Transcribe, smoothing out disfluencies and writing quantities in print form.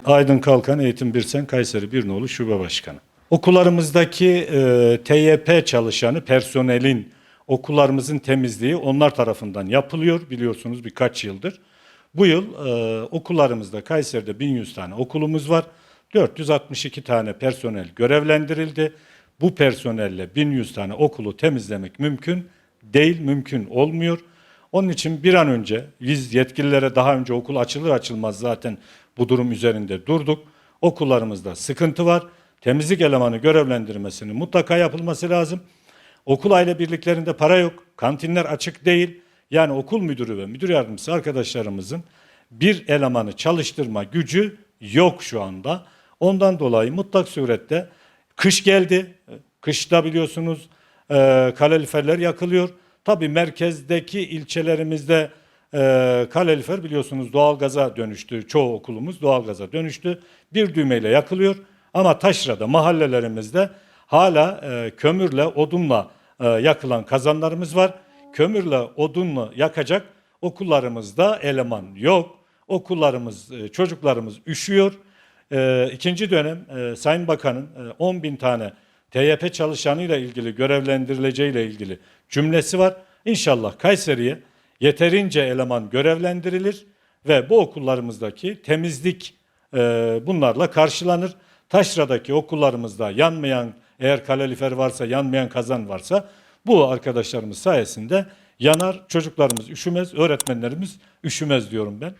Aydın Kalkan Eğitim Birsen Kayseri Birnoğlu Şube Başkanı. Okullarımızdaki TYP çalışanı personelin okullarımızın temizliği onlar tarafından yapılıyor biliyorsunuz birkaç yıldır. Bu yıl okullarımızda Kayseri'de 1100 tane okulumuz var. 462 tane personel görevlendirildi. Bu personelle 1100 tane okulu temizlemek mümkün değil, mümkün olmuyor. Onun için bir an önce biz yetkililere daha önce okul açılır açılmaz zaten bu durum üzerinde durduk. Okullarımızda sıkıntı var. Temizlik elemanı görevlendirmesinin mutlaka yapılması lazım. Okul aile birliklerinde para yok. Kantinler açık değil. Yani okul müdürü ve müdür yardımcısı arkadaşlarımızın bir elemanı çalıştırma gücü yok şu anda. Ondan dolayı mutlak surette kış geldi. Kışta biliyorsunuz kaloriferler yakılıyor. Tabii merkezdeki ilçelerimizde kalorifer biliyorsunuz doğalgaza dönüştü. Çoğu okulumuz doğalgaza dönüştü. Bir düğmeyle yakılıyor. Ama taşrada mahallelerimizde hala kömürle, odunla yakılan kazanlarımız var. Kömürle, odunla yakacak okullarımızda eleman yok. Okullarımız, çocuklarımız üşüyor. İkinci dönem Sayın Bakan'ın 10.000 tane TYP çalışanıyla ilgili görevlendirileceğiyle ilgili cümlesi var. İnşallah Kayseri'ye yeterince eleman görevlendirilir ve bu okullarımızdaki temizlik bunlarla karşılanır. Taşra'daki okullarımızda yanmayan eğer kalorifer varsa yanmayan kazan varsa bu arkadaşlarımız sayesinde yanar, çocuklarımız üşümez, öğretmenlerimiz üşümez diyorum ben.